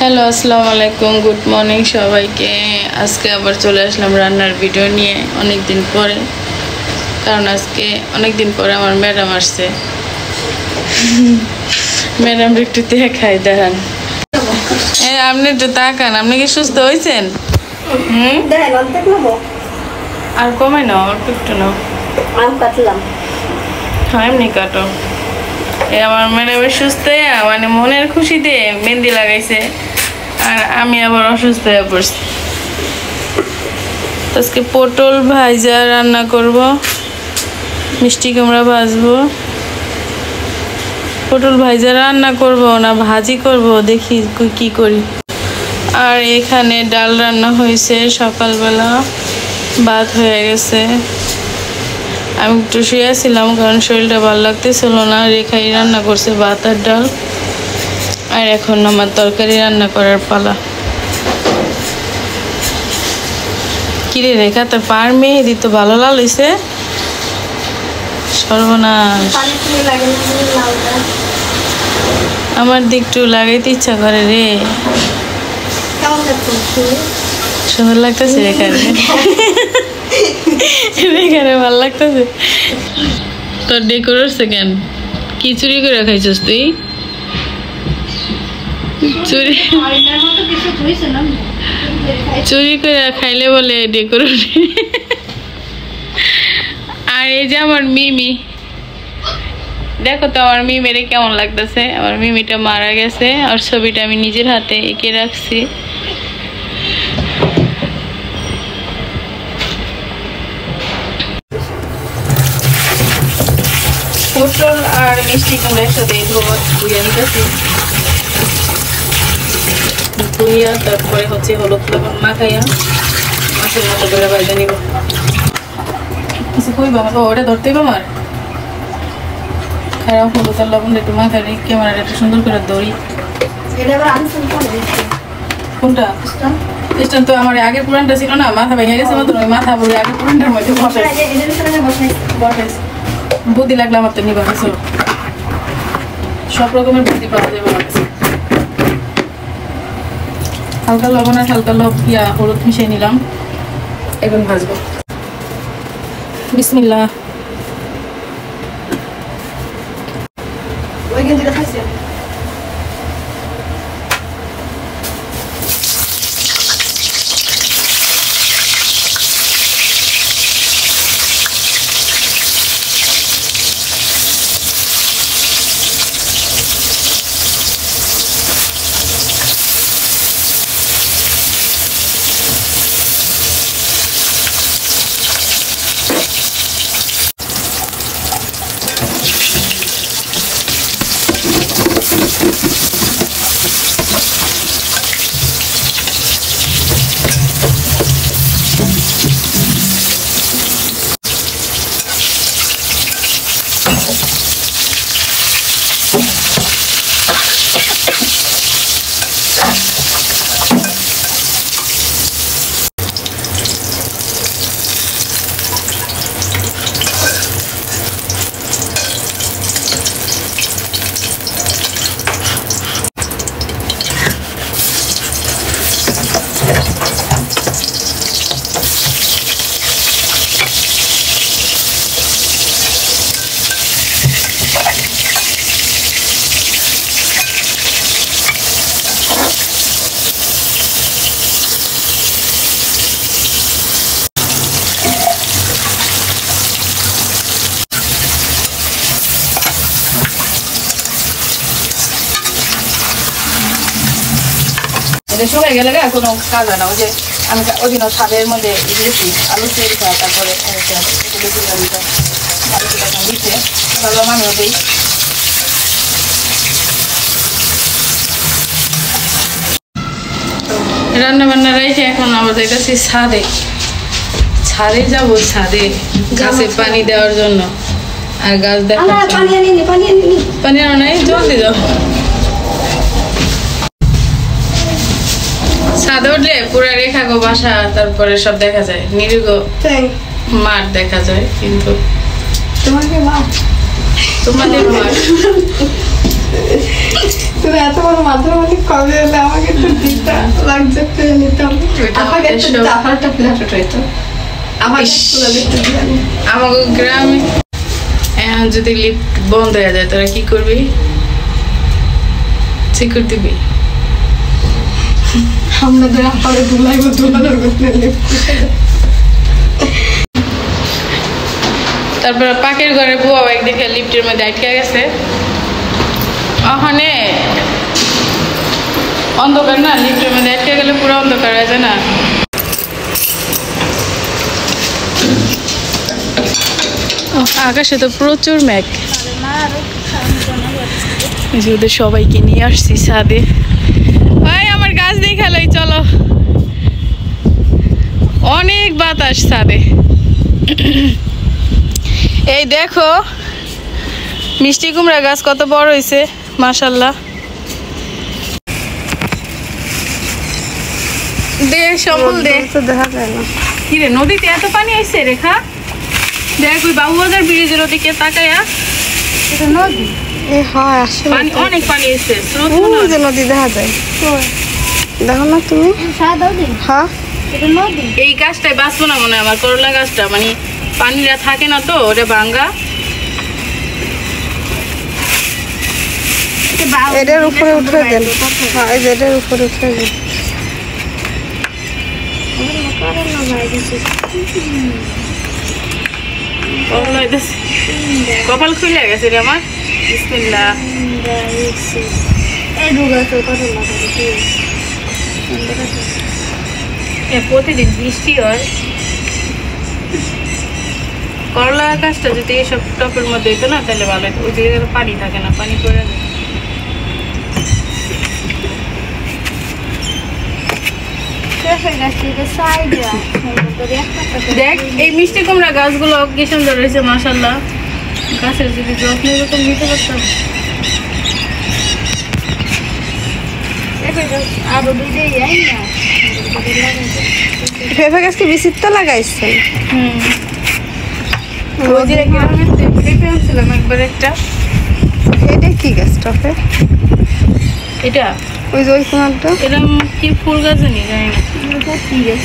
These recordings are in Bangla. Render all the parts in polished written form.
হ্যালো আসসালামু আলাইকুম, গুড মর্নিং সবাইকে। আজকে আবার চলে আসলাম রান্নার ভিডিও নিয়ে অনেক দিন পরে, কারণ আজকে অনেক দিন পরে আমার ম্যাডাম আসছে। ম্যাডাম একটু দেখাই, দেখান। আপনি একটু তাকান, আপনি কি সুস্থ হয়েছেন? আর কমে নাও, একটু নাও। হ্যাঁ এমনি কাটো। আমার ম্যাডামের সুস্থ মানে মনের খুশিতে মেহেন্দি লাগাইছে, আর আমি আবার অসুস্থ হয়ে পড়ছি। আজকে পটল ভাজা রান্না করব, মিষ্টি কুমড়া ভাজবো। পটল ভাজা রান্না করব না ভাজি করব, দেখি কি করি। আর এখানে ডাল রান্না হয়েছে, সকালবেলা ভাত হয়ে গেছে। আমি একটু শুয়েছিলাম কারণ শরীরটা ভালো লাগতেছিল না। রেখাই রান্না করছে ভাত আর ডাল, আর এখন আমার তরকারি রান্না করার পালা। কিরে রেখা, তোর পার মেহেদি তো ভালো লাগছে। সর্বনাশ, আমার দিক একটু লাগাইতে ইচ্ছা করে রে। সুন্দর লাগতেছে রেখারে, রেখারে ভালো লাগতেছে। তোর ডেকোরেট সেকেন্ড কি চুরি করে খাইছিস তুই? চুরি করে খাইলে বলে ডেকোরেট। আর এই যে আমার মিমি, দেখো তো আমার মিমিরে কেমন লাগতেছে। আমার মিমিটা মারা গেছে, আর ছবিটা আমি নিজের হাতে এঁকে রাখছি। পটল আর মিষ্টি কুমড়া একসাথে ধুয়ে নিতেছি। ধুইয়া তারপরে হচ্ছে হলুদ লবণ মাখাইয়া মাছের মতো করে ভাজা নিব। কিছু কইবা আমাকে? ওটা ধরতেই আমার খারাপ। হলুদ আর লবণ একটু মাখাই রেখে ক্যামেরাটা একটু সুন্দর করে ধরি। কোনটা স্ট্যান্ড? তো আমার আগের পুরানটা ছিল না, মাথা ভেঙে গেছে মতন। ওই মাথা বলে আগের পুরানটার মধ্যে বসাইছি। বুদ্ধি লাগলে আমার তো নিবা কিছু, সব রকমের বুদ্ধি পাওয়া যাবে আমার কাছে। হালকা লবণ আর হালকা হলুদ মিশিয়ে নিলাম, এখন ভাজবো। বিসমিল্লাহ। শুকাই গেলে কোনো কাজ হয় না। ওই যে আমি ওই দিন ছাদের মধ্যে দিয়েছি আলু তৈরি খাওয়া, তারপরে দিচ্ছে ভাবলাম আমিও দিই। রান্না বান্না রেখে এখন আমাদের কাছে ছাদে যাবো। ছাদে গাছে পানি দেওয়ার জন্য, আর গাছ দেখা পানি আনো নাই, জলদি যাও। ছাদে উঠলে পুরা রেখা গো বাসা, তারপরে সব দেখা যায়, নিরীহ মাঠ দেখা যায়। কিন্তু তোমাদের মাঠ তুমি এত বড় মাথার মধ্যে কবে এলে আমাকে একটু লাগছে নিতাম আমাকে একটা প্লেট হইতো আমাকে গ্রামে এখন যদি লিফট বন্ধ হয়ে যায় তোরা কি করবি সিকিউর দিবি আমাদের আপারে দুলাইব দুলানোর করতে তারপর পাকের ঘরে বুয়া একদিকে লিফটের মধ্যে আটকে গেছে ওখানে অন্ধকার না লিফটের মধ্যে আটকে গেলে পুরো অন্ধকার হয়ে যায় না আকাশে তো প্রচুর মেঘ ওদের সবাইকে নিয়ে আসছি ছাদে ভাই আমার গাছ দেখালোই চলো অনেক বাতাস ছাদে এই দেখো মিষ্টি কুমড়া গাছ কত বড় হয়েছে মাশাআল্লাহ দে সম্পূল দে তো দেখা যায় না কি রে নদীতে এত পানি আইছে রেখা দেখ ওই বাবুবাজার ব্রিজের ওদিকে তাকায়া এটা নদী এ হয় আসলে পানি অনেক পানি আইছে স্রোত যে নদী দেখা যায় দেখো না তুমি হ্যাঁ এটা নদী এই গাছটাই বাঁচবো না মনে হয় আমার করলা গাছটা মানে পানিটা থাকে না তো ওটা ভাঙ্গা এটার উপরে উঠে দেন হ্যাঁ এই যে এটার উপরে উঠে দেন কপাল খুলে গেছে রে আমার বিসমিল্লাহ প্রতিদিন বৃষ্টি হয় করলা গাছটা যদি এইসব টপের মধ্যে হইতো না তাহলে ভালো হতো ওই জায়গায় পানি থাকে না পানি পড়ে যায় দেখ এই মিষ্টি কুমড়া গাছগুলো কি সুন্দর রয়েছে মাশাআল্লাহ গাছের যদি যত্ন এরকম নিতে পারতাম পেঁপে গাছকে বিচিত্র লাগাইছেন একবার একটা এটা কি গাছ টপে এটা ওই যে ওই কোনটা এরকম কি ফুল গাছ জানি জানি না কি গাছ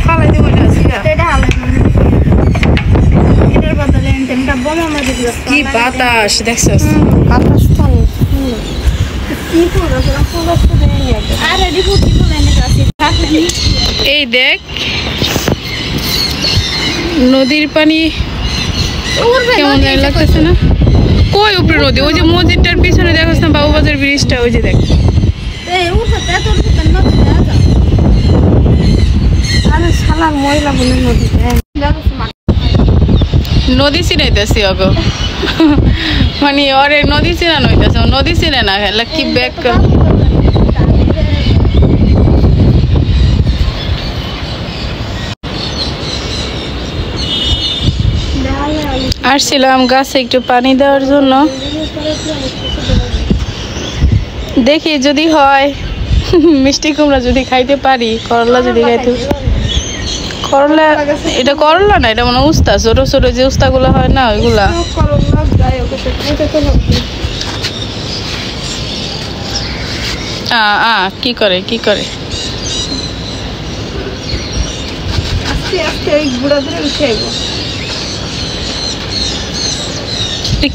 ফালাই দেবো কি বাতাস দেখছস বাতাস এই দেখ নদীর পানি কেমন লাগতেছে না কই উপরে নদী ওই যে মসজিদটার পিছনে দেখছ না বাবুবাজার ব্রিজটা ওই যে দেখ আরে শালা ময়লা বলে নদীতে নদী চিনাইতেছি অগ মানে ওরে নদী চিনানো হইতেছে নদী চিনে না কি ব্যাগ আসছিলাম গাছে একটু পানি দেওয়ার জন্য দেখি যদি হয় মিষ্টি কুমড়া যদি খাইতে পারি করলা যদি খাইতে করলা এটা করলা না এটা মনে উস্তা ছোট ছোট যে উস্তা গুলো হয় না ওইগুলা কি করে কি করে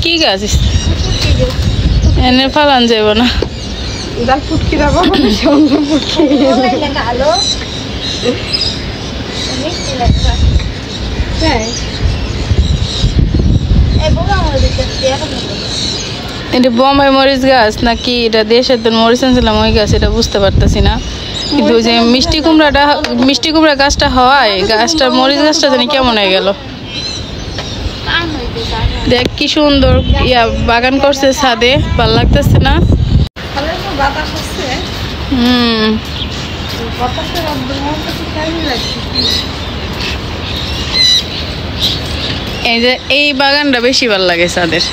কি গাছ এনে ফালান যাইব না ফুটকি এটা বোম্বাই মরিচ গাছ নাকি এটা দেশের মরিচ আনছিলাম ওই গাছ এটা বুঝতে পারতেছি না কিন্তু ওই যে মিষ্টি কুমড়া গাছটা হয় গাছটার মরিচ গাছটা জানি কেমন হয়ে গেল দেখ কি সুন্দর বাগান করছে ছাদে ভাল লাগতেছে না এই যে এই বাগানটা বেশি ভাল লাগে ছাদের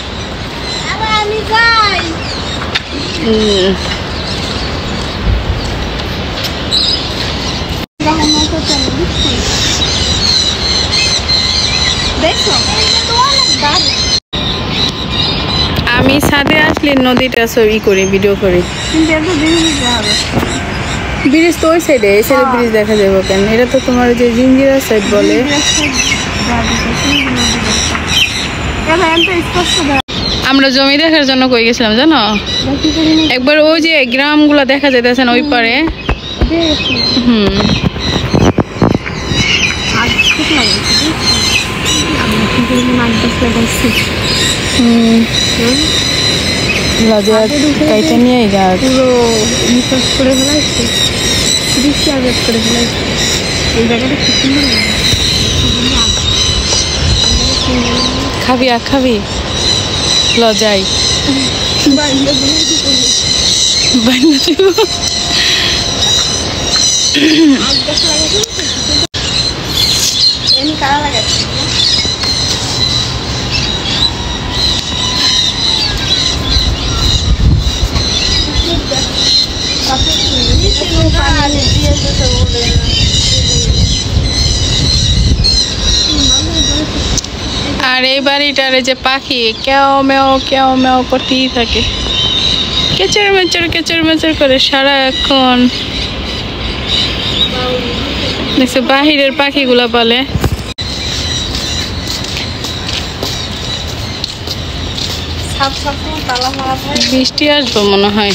আমি ছাদে আসলে নদীটা ছবি করি ভিডিও করি কিন্তু ব্রিজ তো ওই সাইডে, এই সাইডে ব্রিজ দেখা যাবে কেন? এটা তো তোমার যে জিঞ্জিরা সাইড বলে। আমরা জমি দেখার জন্য কই গেছিলাম জানো? একবার ওই যে গ্রামগুলো দেখা যাইতেছে না ওই পারে। কাইটা নিয়ে যা পুরো রিসার্চ করে ফেলাইছে, দৃষ্টি আঘাত করে ফেলাইছে। এই জায়গাটা কি সুন্দর খাবি খাবি লজাই আর এই বাড়িটারে যে পাখি কেও মেও করতেই থাকে, কেচর মেচর করে সারাক্ষণ। দেখছো বাহিরের পাখিগুলা বলে। বৃষ্টি আসবো মনে হয়।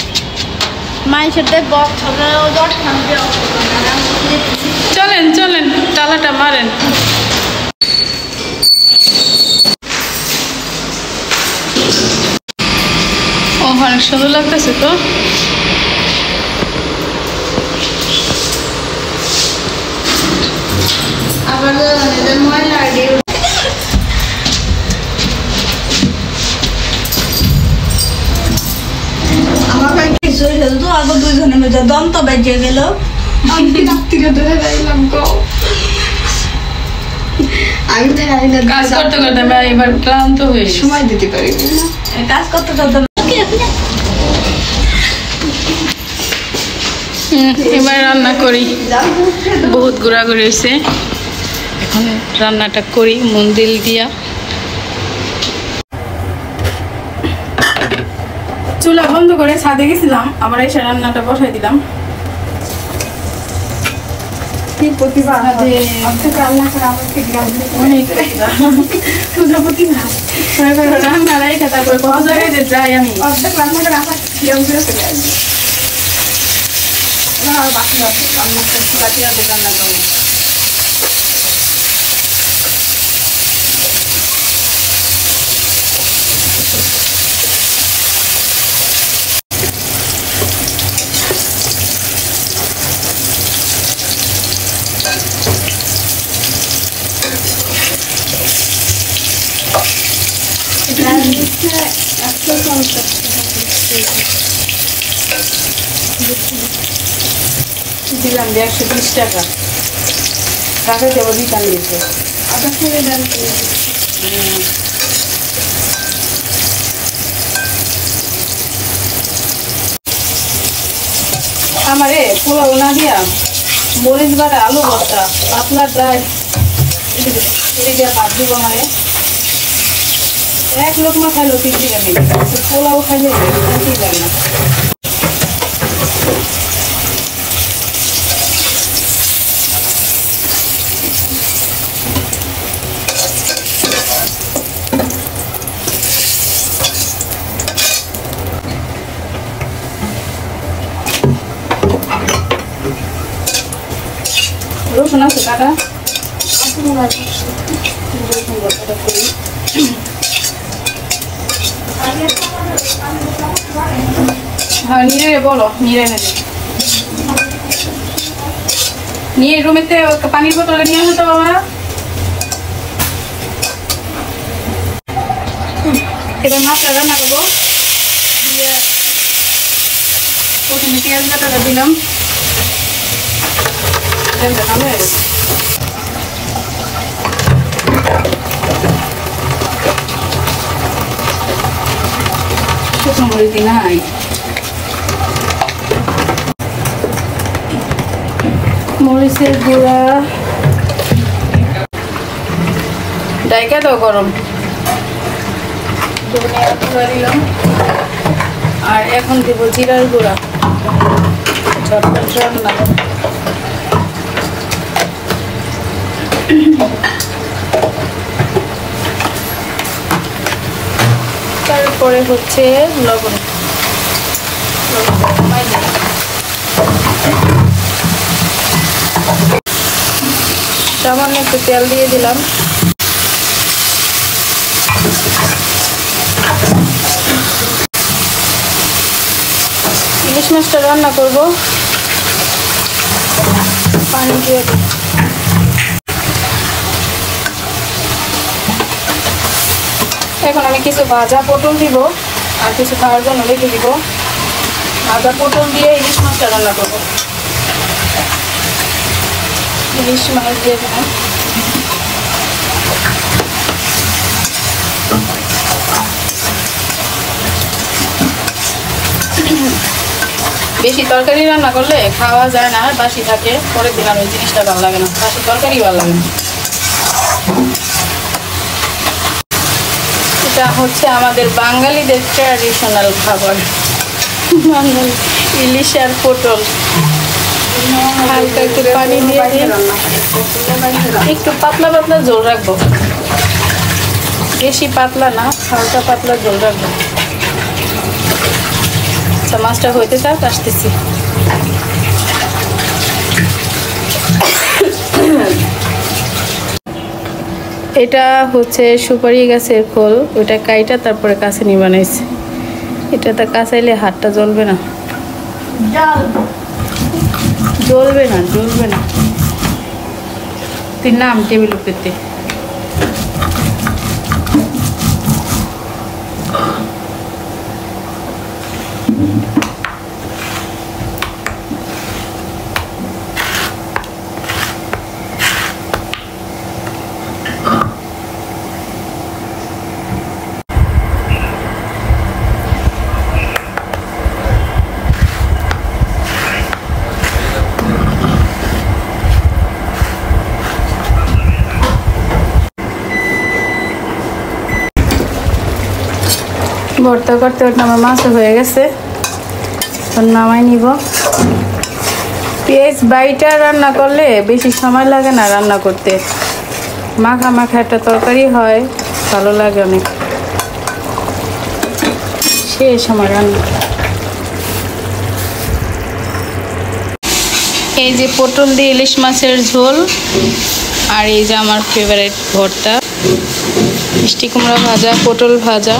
চলেন তালাটা মারেন। অনেক সুন্দর লাগতেছে তো। আবার আমার কিছু তো আগে দুইজনের মধ্যে দন্ত বেজে গেল। আমি রাত্রিরে ধরে যাইলাম গো। আমি তো জানি না কাজ করতে করতে আমি এবার ক্লান্ত হয়ে সময় দিতে পারি না। কাজ করতে করতে এবার রান্না করি। বহুত ঘোরাঘুরি হয়েছে, এখন রান্নাটা করি মন দিল দিয়া। চুলা বন্ধ করে ছাদে গেছিলাম, আবার এসে রান্নাটা বসাই দিলাম। রান্না রেখে তারপরে কত জায়গায় যে যাই আমি অর্ধেক রান্নাটা রাখা বাকি রান্না করবো। দিলাম 120 টাকা, টাকা দেবো দিতাম দিতে। আমারে পোলাও না দিয়া মরিচ বাটা আলু ভর্তা পাতলা ডাল দিয়ে ভাত দিব। আমারে এক লোকমা খাইলো 3 টাকা মিলে, পোলাও খাইলে ঠিক লাগে না। রসুন আছে কাটা, হ্যাঁ নিয়ে বলো নিয়ে নিয়ে রুমেতে পানির বোতলে নিয়ে আসো তো বাবা। এবার মাছটা রান্না করবো। প্রথমে পেঁয়াজ বাটাটা দিলাম, শুকনো মরিচ দিই নাই, মরিচের গুঁড়া ডাইকা দাও গরম দিলাম। আর এখন দেবো জিরার গুঁড়া, ঝটপট রান্না। তারপরে হচ্ছে লবণ, সামান্য একটু তেল দিয়ে দিলাম। ইলিশ মাছটা রান্না করব, পানি দিয়ে দিই। এখন আমি কিছু ভাজা পটল দিব আর কিছু খাওয়ার জন্য রেখে দিব। ভাজা পটল দিয়ে ইলিশ মাছটা রান্না করব। ইলিশ মাছ দিয়ে দিলাম। বেশি তরকারি রান্না করলে খাওয়া যায় না, বাসি থাকে, পরের দিন আর ওই জিনিসটা ভালো লাগে না, বাসি তরকারি ভালো লাগে না। এটা হচ্ছে আমাদের বাঙালিদের ট্র্যাডিশনাল খাবার, বাঙালি ইলিশ আর পটল। হালকা একটু পানি দিয়ে একটু পাতলা পাতলা ঝোল রাখবো, বেশি পাতলা না, হালকা পাতলা ঝোল রাখবো। আচ্ছা, মাছটা হইতে থাক, আসতেছি। এটা হচ্ছে সুপারি গাছের খোল, ওইটা কাইটা তারপরে কাছানি বানাইছে। এটাতে কাঁচাইলে হাতটা জ্বলবে না, জ্বলবে না, জ্বলবে না। তুই নাম টেবিল উপরে। ভর্তা করতে করতে আমার মাছও হয়ে গেছে, নামাই নিব। পেঁয়াজ বাইটা রান্না করলে বেশি সময় লাগে না রান্না করতে, মাখা মাখা একটা তরকারি হয়, ভালো লাগে অনেক, সেই সময় রান্না। এই যে পটল দিয়ে ইলিশ মাছের ঝোল, আর এই যে আমার ফেভারিট ভর্তা, মিষ্টি কুমড়া ভাজা, পটল ভাজা।